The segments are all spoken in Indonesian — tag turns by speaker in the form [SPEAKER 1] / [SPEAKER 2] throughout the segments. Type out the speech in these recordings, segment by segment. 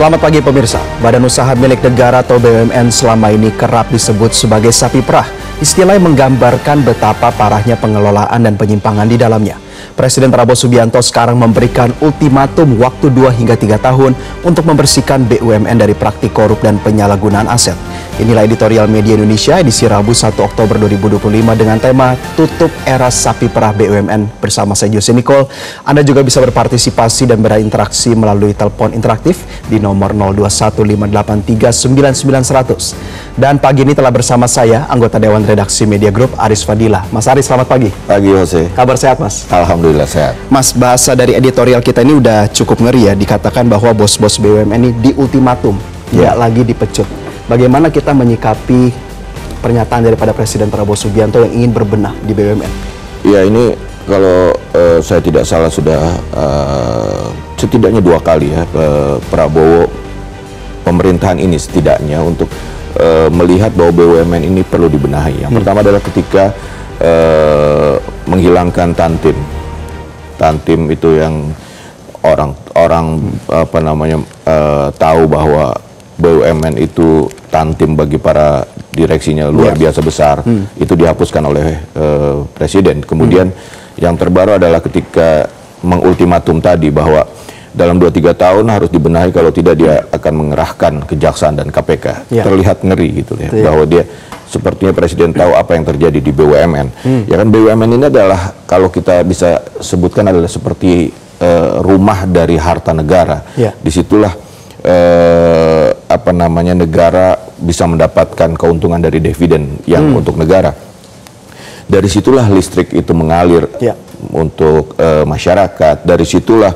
[SPEAKER 1] Selamat pagi pemirsa. Badan Usaha Milik Negara atau BUMN selama ini kerap disebut sebagai sapi perah. Istilah yang menggambarkan betapa parahnya pengelolaan dan penyimpangan di dalamnya. Presiden Prabowo Subianto sekarang memberikan ultimatum waktu 2 hingga 3 tahun untuk membersihkan BUMN dari praktik korup dan penyalahgunaan aset. Inilah editorial Media Indonesia edisi Rabu 1 Oktober 2025 dengan tema Tutup Era Sapi Perah BUMN bersama saya Jose Nicole. Anda juga bisa berpartisipasi dan berinteraksi melalui telepon interaktif di nomor 0215839900. Dan pagi ini telah bersama saya anggota Dewan Redaksi Media Group Aris Fadila. Mas Aris, selamat pagi.
[SPEAKER 2] Pagi Jose.
[SPEAKER 1] Kabar sehat Mas?
[SPEAKER 2] Alhamdulillah sehat.
[SPEAKER 1] Mas, bahasa dari editorial kita ini udah cukup ngeri ya. Dikatakan bahwa bos-bos BUMN ini di ultimatum, tidak lagi dipecut. Bagaimana kita menyikapi pernyataan daripada Presiden Prabowo Subianto yang ingin berbenah di BUMN?
[SPEAKER 2] Ya, ini kalau saya tidak salah sudah setidaknya 2 kali ya Prabowo pemerintahan ini setidaknya untuk melihat bahwa BUMN ini perlu dibenahi. Yang pertama adalah ketika menghilangkan Tantim. Tantim itu yang orang tahu bahwa BUMN itu Tantim bagi para direksinya luar biasa besar, itu dihapuskan oleh Presiden. Kemudian yang terbaru adalah ketika mengultimatum tadi bahwa dalam 2-3 tahun harus dibenahi, kalau tidak dia akan mengerahkan Kejaksaan dan KPK. Terlihat ngeri gitu ya, bahwa dia sepertinya Presiden tahu apa yang terjadi di BUMN. Ya kan, BUMN ini adalah, kalau kita bisa sebutkan, adalah seperti rumah dari harta negara. Disitulah negara bisa mendapatkan keuntungan dari dividen yang untuk negara. Dari situlah listrik itu mengalir untuk masyarakat. Dari situlah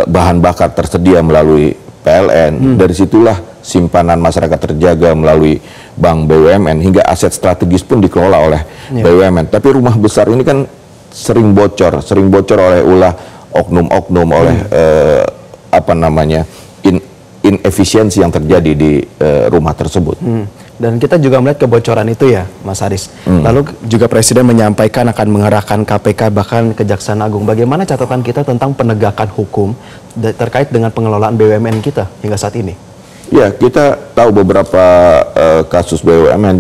[SPEAKER 2] bahan bakar tersedia melalui PLN. Dari situlah simpanan masyarakat terjaga melalui bank BUMN, hingga aset strategis pun dikelola oleh BUMN. Tapi rumah besar ini kan sering bocor oleh ulah oknum-oknum, oleh inefisiensi yang terjadi di rumah tersebut. Dan kita juga melihat kebocoran itu ya, Mas Aris. Lalu juga Presiden menyampaikan akan mengerahkan KPK bahkan Kejaksaan Agung. Bagaimana catatan kita tentang penegakan hukum terkait dengan pengelolaan BUMN kita hingga saat ini? Ya, kita tahu beberapa kasus BUMN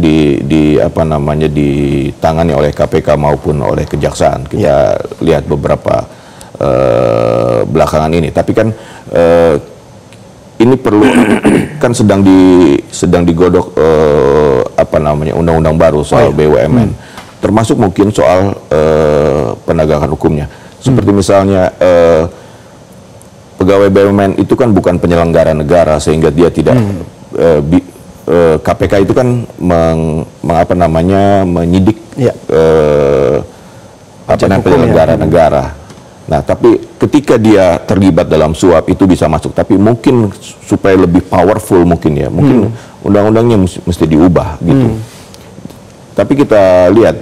[SPEAKER 2] ditangani oleh KPK maupun oleh Kejaksaan. Kita lihat beberapa belakangan ini. Tapi kan ini perlu kan sedang digodok undang-undang baru soal BUMN, termasuk mungkin soal penegakan hukumnya. Seperti misalnya pegawai BUMN itu kan bukan penyelenggara negara, sehingga dia tidak KPK itu kan menyidik penyelenggara negara. Nah, tapi ketika dia terlibat dalam suap itu bisa masuk, tapi mungkin supaya lebih powerful mungkin undang-undangnya mesti diubah gitu. Tapi kita lihat,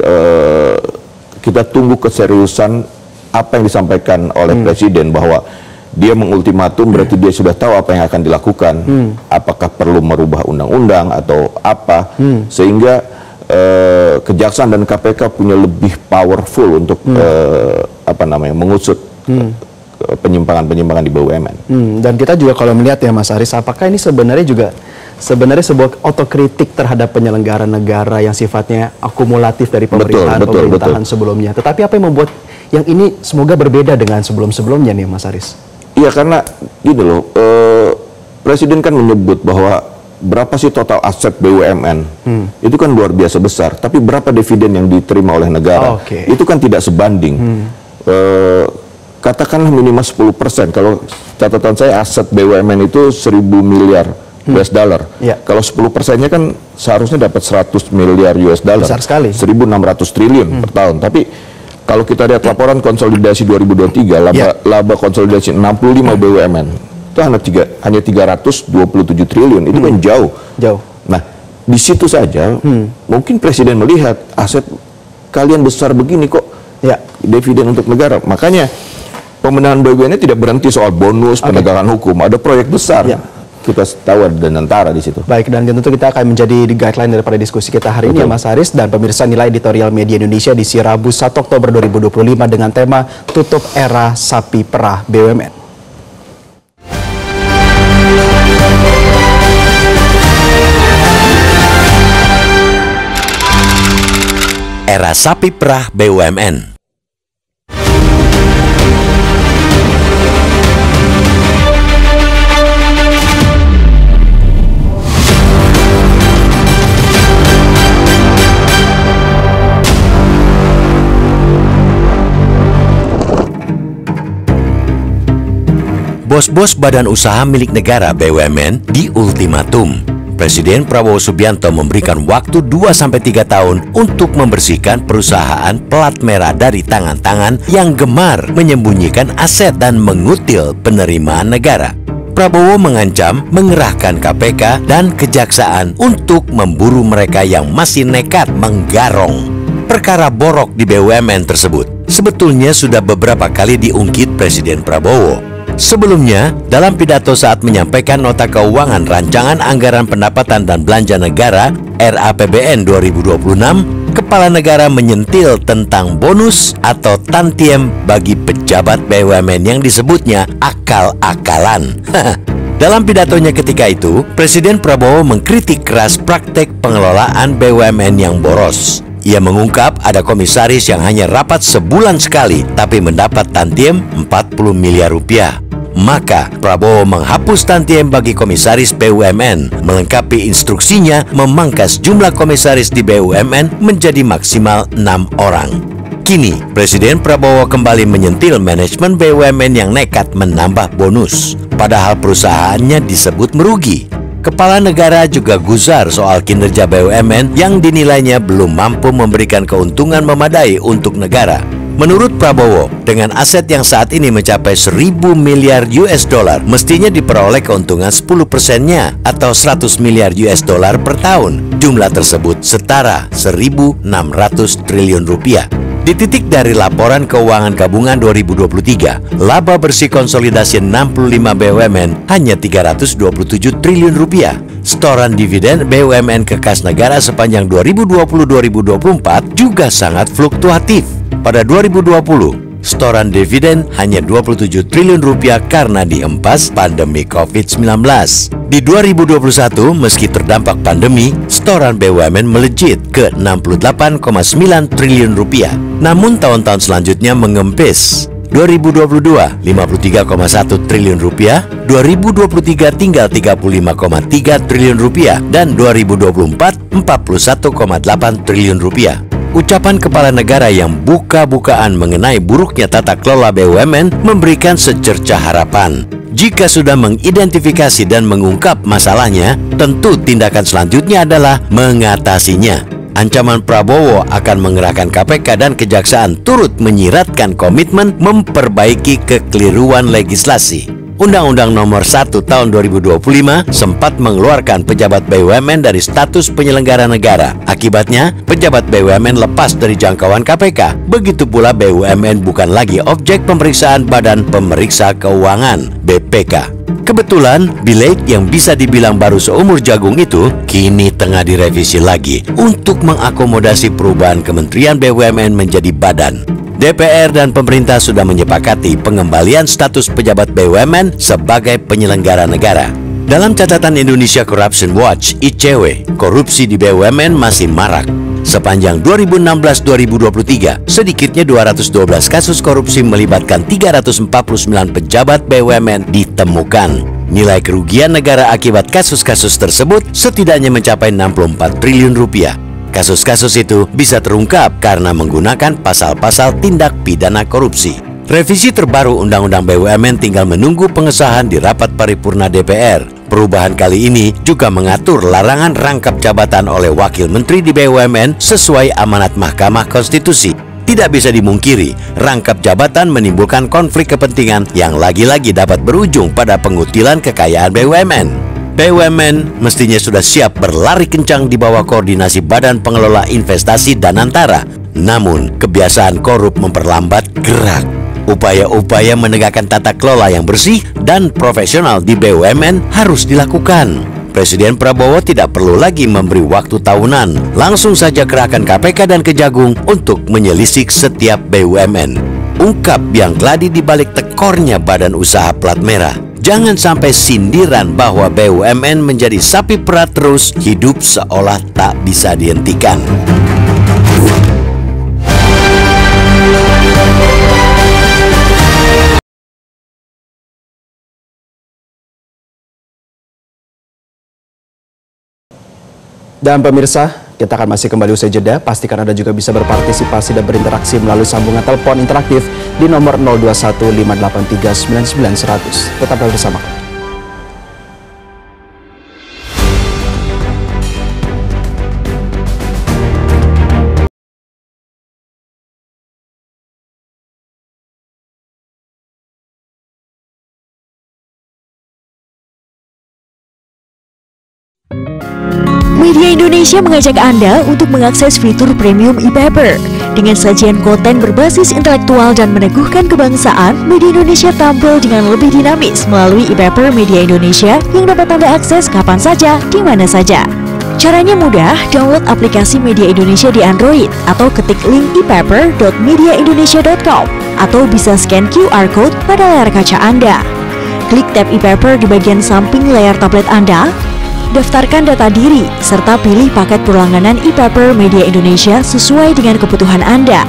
[SPEAKER 2] kita tunggu keseriusan apa yang disampaikan oleh Presiden, bahwa dia mengultimatum berarti dia sudah tahu apa yang akan dilakukan. Apakah perlu merubah undang-undang atau apa, sehingga Kejaksaan dan KPK punya lebih powerful untuk mengusut penyimpangan-penyimpangan di BUMN. Dan kita juga kalau melihat ya Mas Aris, apakah ini sebenarnya sebuah otokritik terhadap penyelenggara negara yang sifatnya akumulatif dari pemerintahan sebelumnya. Tetapi apa yang membuat yang ini semoga berbeda dengan sebelum-sebelumnya nih Mas Aris? Iya, karena gini loh, Presiden kan menyebut bahwa berapa sih total aset BUMN? Itu kan luar biasa besar. Tapi berapa dividen yang diterima oleh negara? Itu kan tidak sebanding. Katakanlah minimal 10%. Kalau catatan saya, aset BUMN itu 1.000 miliar US dollar. Kalau 10%-nya kan seharusnya dapat 100 miliar US dollar. Besar sekali. 1.600 triliun per tahun. Tapi kalau kita lihat laporan konsolidasi 2023, laba konsolidasi 65 BUMN. Itu hanya 327 triliun, itu kan jauh. Nah, di situ saja mungkin Presiden melihat aset kalian besar begini kok, dividen untuk negara. Makanya pemenahan BUMN tidak berhenti soal bonus, penegakan hukum, ada proyek besar. Kita tahu ada Nantara di situ. Baik, dan tentu kita akan menjadi guideline daripada diskusi kita hari ini ya Mas Aris. Dan pemirsa, nilai editorial Media Indonesia di Rabu 1 Oktober 2025 dengan tema Tutup Era Sapi Perah BUMN.
[SPEAKER 3] era sapi perah BUMN. Bos-bos badan usaha milik negara BUMN di ultimatum. Presiden Prabowo Subianto memberikan waktu 2-3 tahun untuk membersihkan perusahaan pelat merah dari tangan-tangan yang gemar menyembunyikan aset dan mengutil penerimaan negara. Prabowo mengancam mengerahkan KPK dan Kejaksaan untuk memburu mereka yang masih nekat menggarong. Perkara borok di BUMN tersebut sebetulnya sudah beberapa kali diungkit Presiden Prabowo. Sebelumnya, dalam pidato saat menyampaikan nota keuangan Rancangan Anggaran Pendapatan dan Belanja Negara RAPBN 2026, Kepala Negara menyentil tentang bonus atau tantiem bagi pejabat BUMN yang disebutnya akal-akalan. Dalam pidatonya ketika itu, Presiden Prabowo mengkritik keras praktek pengelolaan BUMN yang boros. Ia mengungkap ada komisaris yang hanya rapat sebulan sekali tapi mendapat tantiem 40 miliar rupiah. Maka Prabowo menghapus tantiem bagi komisaris BUMN, melengkapi instruksinya memangkas jumlah komisaris di BUMN menjadi maksimal 6 orang. Kini, Presiden Prabowo kembali menyentil manajemen BUMN yang nekat menambah bonus, padahal perusahaannya disebut merugi. Kepala negara juga gusar soal kinerja BUMN yang dinilainya belum mampu memberikan keuntungan memadai untuk negara. Menurut Prabowo, dengan aset yang saat ini mencapai 1.000 miliar US dollar, mestinya diperoleh keuntungan 10%-nya atau 100 miliar US dollar per tahun. Jumlah tersebut setara 1.600 triliun rupiah. Dititik dari laporan keuangan gabungan 2023, laba bersih konsolidasi 65 BUMN hanya 327 triliun rupiah. Setoran dividen BUMN ke kas negara sepanjang 2020-2024 juga sangat fluktuatif. Pada 2020, setoran dividen hanya 27 triliun rupiah karena dihempas pandemi COVID-19. Di 2021, meski terdampak pandemi, setoran BUMN melejit ke 68,9 triliun rupiah. Namun tahun-tahun selanjutnya mengempis. 2022, 53,1 triliun rupiah, 2023 tinggal 35,3 triliun rupiah, dan 2024, 41,8 triliun rupiah. Ucapan kepala negara yang buka-bukaan mengenai buruknya tata kelola BUMN memberikan secercah harapan. Jika sudah mengidentifikasi dan mengungkap masalahnya, tentu tindakan selanjutnya adalah mengatasinya. Ancaman Prabowo akan mengerahkan KPK dan Kejaksaan turut menyiratkan komitmen memperbaiki kekeliruan legislasi. Undang-Undang Nomor 1 Tahun 2025 sempat mengeluarkan pejabat BUMN dari status penyelenggara negara. Akibatnya, pejabat BUMN lepas dari jangkauan KPK. Begitu pula BUMN bukan lagi objek pemeriksaan Badan Pemeriksa Keuangan (BPK). Kebetulan, Bileg yang bisa dibilang baru seumur jagung itu kini tengah direvisi lagi untuk mengakomodasi perubahan Kementerian BUMN menjadi badan. DPR dan pemerintah sudah menyepakati pengembalian status pejabat BUMN sebagai penyelenggara negara. Dalam catatan Indonesia Corruption Watch (ICW), korupsi di BUMN masih marak. Sepanjang 2016-2023, sedikitnya 212 kasus korupsi melibatkan 349 pejabat BUMN ditemukan. Nilai kerugian negara akibat kasus-kasus tersebut setidaknya mencapai 64 triliun rupiah. Kasus-kasus itu bisa terungkap karena menggunakan pasal-pasal tindak pidana korupsi. Revisi terbaru Undang-Undang BUMN tinggal menunggu pengesahan di rapat paripurna DPR. Perubahan kali ini juga mengatur larangan rangkap jabatan oleh wakil menteri di BUMN sesuai amanat Mahkamah Konstitusi. Tidak bisa dimungkiri, rangkap jabatan menimbulkan konflik kepentingan yang lagi-lagi dapat berujung pada pengutilan kekayaan BUMN. BUMN mestinya sudah siap berlari kencang di bawah koordinasi Badan Pengelola Investasi Danantara. Namun, kebiasaan korup memperlambat gerak. Upaya-upaya menegakkan tata kelola yang bersih dan profesional di BUMN harus dilakukan. Presiden Prabowo tidak perlu lagi memberi waktu tahunan. Langsung saja kerahkan KPK dan Kejagung untuk menyelisik setiap BUMN. Ungkap yang gladi di balik tekornya badan usaha plat merah. Jangan sampai sindiran bahwa BUMN menjadi sapi perah terus hidup seolah tak bisa dihentikan.
[SPEAKER 1] Dan pemirsa, kita akan masih kembali usai jeda. Pastikan Anda juga bisa berpartisipasi dan berinteraksi melalui sambungan telepon interaktif di nomor 0215839900. Tetaplah bersama kami.
[SPEAKER 4] Media Indonesia mengajak Anda untuk mengakses fitur premium e-paper. Dengan sajian konten berbasis intelektual dan meneguhkan kebangsaan, Media Indonesia tampil dengan lebih dinamis melalui e-paper Media Indonesia yang dapat Anda akses kapan saja, di mana saja. Caranya mudah, download aplikasi Media Indonesia di Android atau ketik link e-paper.mediaindonesia.com atau bisa scan QR Code pada layar kaca Anda. Klik tab e-paper di bagian samping layar tablet Anda. Daftarkan data diri, serta pilih paket berlangganan e-paper Media Indonesia sesuai dengan kebutuhan Anda.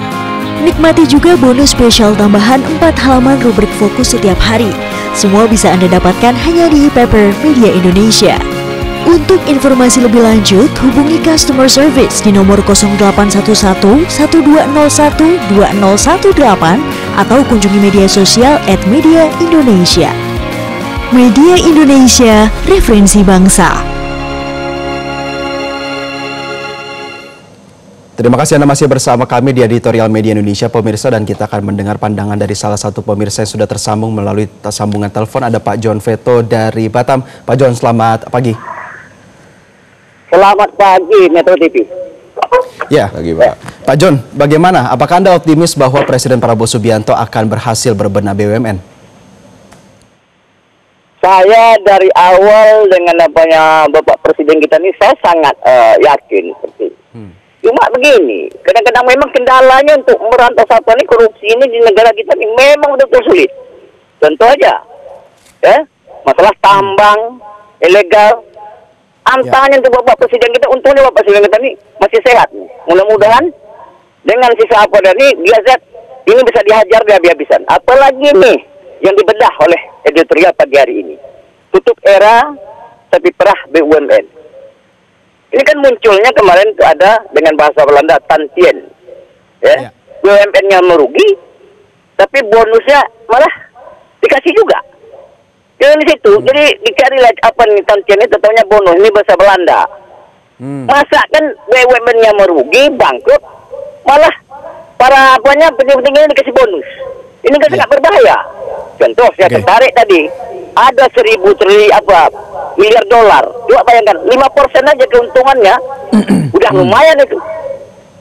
[SPEAKER 4] Nikmati juga bonus spesial tambahan 4 halaman rubrik fokus setiap hari. Semua bisa Anda dapatkan hanya di e-paper Media Indonesia. Untuk informasi lebih lanjut, hubungi customer service di nomor 0811 1201 2018 atau kunjungi media sosial @Media Indonesia. Media Indonesia, referensi bangsa.
[SPEAKER 1] Terima kasih Anda masih bersama kami di editorial Media Indonesia, pemirsa, dan kita akan mendengar pandangan dari salah satu pemirsa yang sudah tersambung melalui sambungan telepon. Ada Pak John Veto dari Batam. Pak John, selamat pagi.
[SPEAKER 5] Selamat pagi, Metro TV.
[SPEAKER 1] Ya, pagi, Pak. Pak John, bagaimana? Apakah Anda optimis bahwa Presiden Prabowo Subianto akan berhasil berbenah BUMN?
[SPEAKER 5] Saya dari awal dengan apanya Bapak Presiden kita ini, saya sangat yakin seperti itu. Cuma begini, kadang-kadang memang kendalanya untuk merantas apa nih korupsi ini di negara kita ini memang betul sulit. Contoh aja, ya, masalah tambang ilegal. Antanya untuk Bapak Presiden kita, untungnya Bapak Presiden kita ini masih sehat. Mudah-mudahan dengan sisa apa dari biasa ini bisa dihajar di habis-habisan. Apalagi nih yang dibedah oleh editorial pagi hari ini. Tutup era sapi perah BUMN. Ini kan munculnya kemarin itu ada dengan bahasa Belanda tantien, ya. BUMN-nya merugi, tapi bonusnya malah dikasih juga. Jadi di situ, jadi dicari lagi apa nih tantien itu, tahunya bonus, ini bahasa Belanda. Masa kan BUMN-nya merugi, bangkrut, malah para apanya penting-pentingnya dikasih bonus. Ini kan sangat berbahaya. Contoh, saya tertarik tadi, ada 1.000 miliar dolar. Coba bayangkan, 5% aja keuntungannya, udah lumayan itu.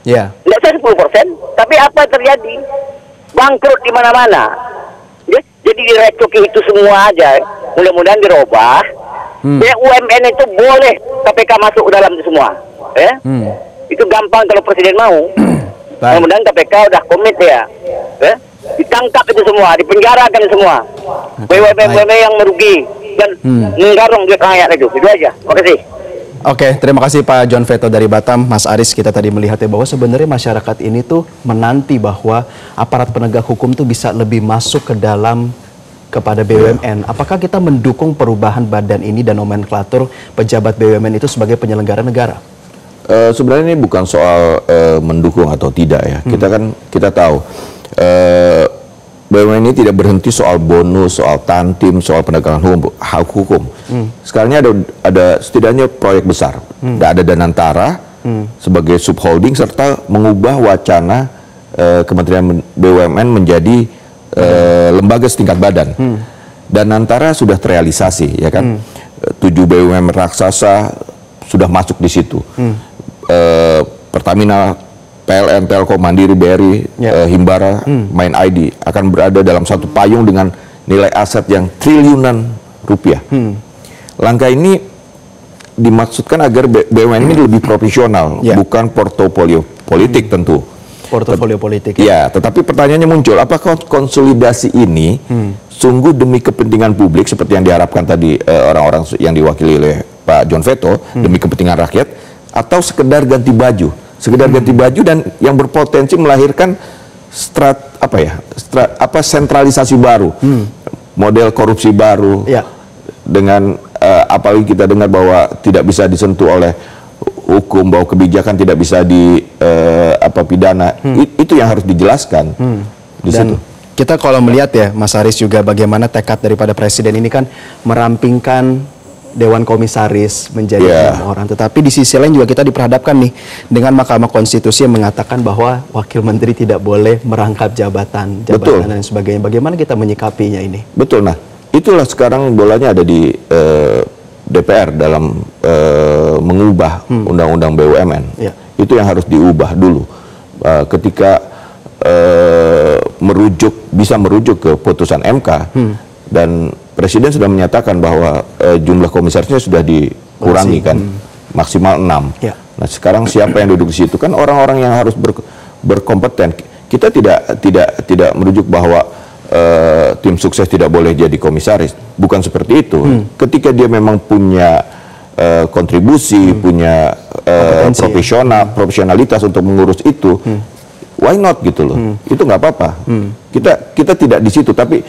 [SPEAKER 1] Ya.
[SPEAKER 5] Nggak saya 10%, tapi apa terjadi? Bangkrut di mana-mana. Ya? Jadi direcoki itu semua aja. Mudah-mudahan dirubah. BUMN itu boleh KPK masuk dalam itu semua. Ya? Itu gampang kalau Presiden mau. Mudah-mudahan KPK udah komit ya. Ya? Ditangkap itu semua, dipenjarakan semua. BUMN yang merugi dan menggarung duit rakyat itu aja. Terima kasih.
[SPEAKER 1] Oke, terima kasih Pak John Veto dari Batam. Mas Aris, kita tadi melihatnya bahwa sebenarnya masyarakat ini tuh menanti bahwa aparat penegak hukum tuh bisa lebih masuk ke dalam kepada BUMN. Apakah kita mendukung perubahan badan ini dan nomenklatur pejabat BUMN itu sebagai penyelenggara negara?
[SPEAKER 2] Sebenarnya ini bukan soal mendukung atau tidak ya. Kita tahu BUMN ini tidak berhenti soal bonus, soal tantim, soal penegakan hukum. Sekarang ada setidaknya proyek besar. Ada Danantara sebagai subholding serta mengubah wacana Kementerian BUMN menjadi lembaga setingkat badan. Danantara sudah terrealisasi, ya kan? 7 BUMN raksasa sudah masuk di situ. Pertamina, PLN, Telkom, Mandiri, BRI, Himbara, Main ID akan berada dalam satu payung dengan nilai aset yang triliunan rupiah. Langkah ini dimaksudkan agar BUMN ini lebih profesional, bukan portofolio politik tentu.
[SPEAKER 1] Portofolio politik.
[SPEAKER 2] Ya, tetapi pertanyaannya muncul, apakah konsolidasi ini sungguh demi kepentingan publik seperti yang diharapkan tadi orang-orang yang diwakili oleh Pak John Veto, demi kepentingan rakyat, atau sekedar ganti baju? Ganti baju dan yang berpotensi melahirkan sentralisasi baru, model korupsi baru, dengan apalagi kita dengar bahwa tidak bisa disentuh oleh hukum, bahwa kebijakan tidak bisa pidana. Itu yang harus dijelaskan di situ.
[SPEAKER 1] Kita kalau melihat ya, Mas Aris, juga bagaimana tekad daripada Presiden ini kan merampingkan Dewan Komisaris menjadi 6 orang. Tetapi di sisi lain juga kita diperhadapkan nih dengan Mahkamah Konstitusi yang mengatakan bahwa Wakil Menteri tidak boleh merangkap jabatan dan sebagainya. Bagaimana kita menyikapinya ini?
[SPEAKER 2] Betul. Nah, itulah sekarang bolanya ada di DPR dalam mengubah Undang-Undang BUMN. Itu yang harus diubah dulu. Ketika bisa merujuk ke putusan MK dan Presiden sudah menyatakan bahwa jumlah komisarisnya sudah dikurangi kan, maksimal 6. Nah, sekarang siapa yang duduk di situ? Kan orang-orang yang harus berkompeten. Kita tidak merujuk bahwa tim sukses tidak boleh jadi komisaris. Bukan seperti itu. Ketika dia memang punya kontribusi, punya profesionalitas untuk mengurus itu, why not gitu loh? Itu nggak apa-apa. Kita tidak di situ, tapi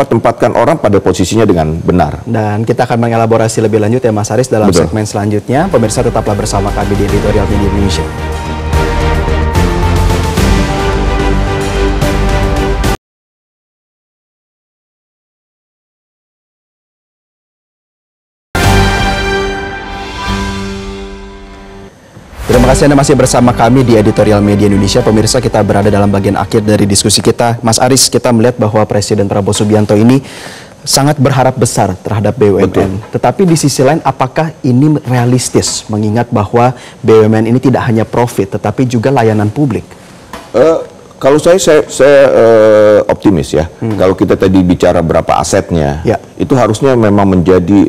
[SPEAKER 2] tempatkan orang pada posisinya dengan benar.
[SPEAKER 1] Dan kita akan mengelaborasi lebih lanjut ya Mas Aris dalam segmen selanjutnya. Pemirsa, tetaplah bersama kami di Editorial Media Indonesia. Terima kasih Anda masih bersama kami di Editorial Media Indonesia. Pemirsa, kita berada dalam bagian akhir dari diskusi kita. Mas Aris, kita melihat bahwa Presiden Prabowo Subianto ini sangat berharap besar terhadap BUMN. Tetapi di sisi lain, apakah ini realistis mengingat bahwa BUMN ini tidak hanya profit, tetapi juga layanan publik?
[SPEAKER 2] Kalau saya optimis ya. Kalau kita tadi bicara berapa asetnya, itu harusnya memang menjadi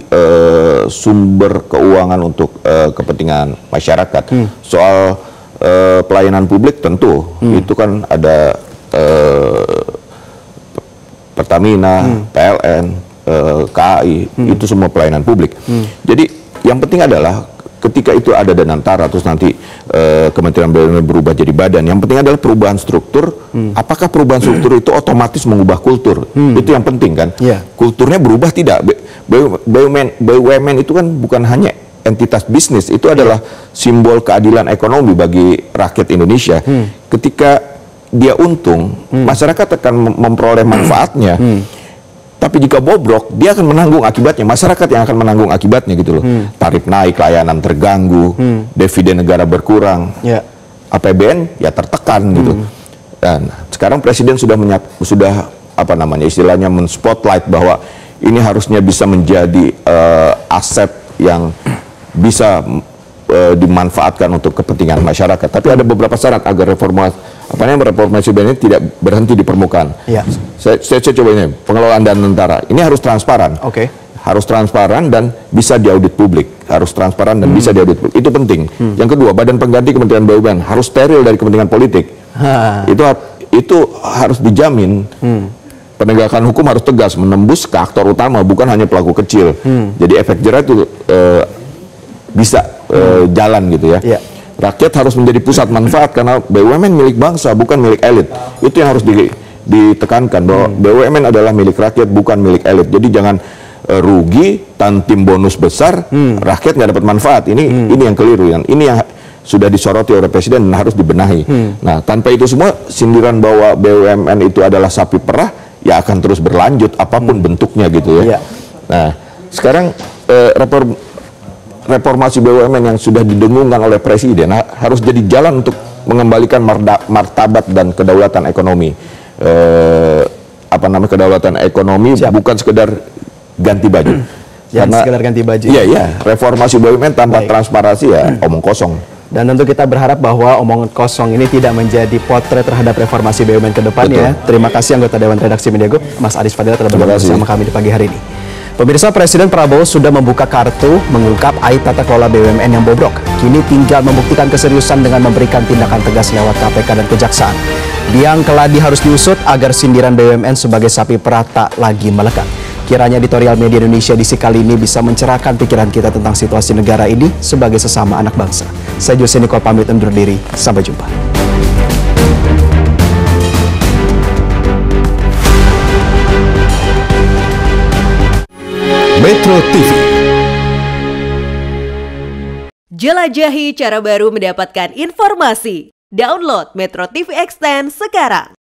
[SPEAKER 2] sumber keuangan untuk kepentingan masyarakat. Soal pelayanan publik tentu itu kan ada Pertamina, PLN, KAI, itu semua pelayanan publik. Jadi yang penting adalah ketika itu ada Danantara, terus nanti Kementerian BUMN berubah jadi badan. Yang penting adalah perubahan struktur. Apakah perubahan struktur itu otomatis mengubah kultur? Itu yang penting kan. Kulturnya berubah tidak? BUMN itu kan bukan hanya entitas bisnis, itu adalah simbol keadilan ekonomi bagi rakyat Indonesia. Ketika dia untung, masyarakat akan memperoleh manfaatnya. Tapi jika bobrok, dia akan menanggung akibatnya. Masyarakat yang akan menanggung akibatnya gitu loh. Tarif naik, layanan terganggu, dividen negara berkurang, APBN ya tertekan gitu. Dan sekarang Presiden sudah istilahnya men-spotlight bahwa ini harusnya bisa menjadi aset yang bisa dimanfaatkan untuk kepentingan masyarakat. Tapi ada beberapa syarat agar reformasi BUMN tidak berhenti di permukaan. Saya coba ini, pengelolaan Danantara. Ini harus transparan. Harus transparan dan bisa diaudit publik. Harus transparan dan bisa diaudit publik. Itu penting. Yang kedua, badan pengganti Kementerian BUMN harus steril dari kepentingan politik. Itu harus dijamin. Penegakan hukum harus tegas, menembus ke aktor utama, bukan hanya pelaku kecil. Jadi efek jerah itu bisa jalan gitu ya. Rakyat harus menjadi pusat manfaat karena BUMN milik bangsa, bukan milik elit. Itu yang harus ditekankan bahwa BUMN adalah milik rakyat, bukan milik elit. Jadi jangan rugi, tantim bonus besar, rakyat nggak dapat manfaat. Ini yang keliru, ini yang sudah disoroti oleh Presiden dan harus dibenahi. Nah, tanpa itu semua, sindiran bahwa BUMN itu adalah sapi perah, ya akan terus berlanjut apapun bentuknya gitu ya. Nah, sekarang reformasi BUMN yang sudah didengungkan oleh Presiden harus jadi jalan untuk mengembalikan martabat dan kedaulatan ekonomi. Kedaulatan ekonomi bukan sekedar ganti baju.
[SPEAKER 1] Sekedar ganti baju.
[SPEAKER 2] Reformasi BUMN tanpa transparansi ya omong kosong.
[SPEAKER 1] Dan tentu kita berharap bahwa omongan kosong ini tidak menjadi potret terhadap reformasi BUMN ke depan ya. Terima kasih anggota Dewan Redaksi Media Group, Mas Aris Fadilah telah bergabung bersama kami di pagi hari ini. Pemirsa, Presiden Prabowo sudah membuka kartu mengungkap aib tata kelola BUMN yang bobrok. Kini tinggal membuktikan keseriusan dengan memberikan tindakan tegas lewat KPK dan Kejaksaan. Biang keladi harus diusut agar sindiran BUMN sebagai sapi perah tak lagi melekat. Kiranya Editorial Media Indonesia edisi kali ini bisa mencerahkan pikiran kita tentang situasi negara ini sebagai sesama anak bangsa. Saya Jose Niko pamit undur diri. Sampai jumpa.
[SPEAKER 6] Metro TV Jelajahi cara baru mendapatkan informasi. Download Metro TV Extend sekarang.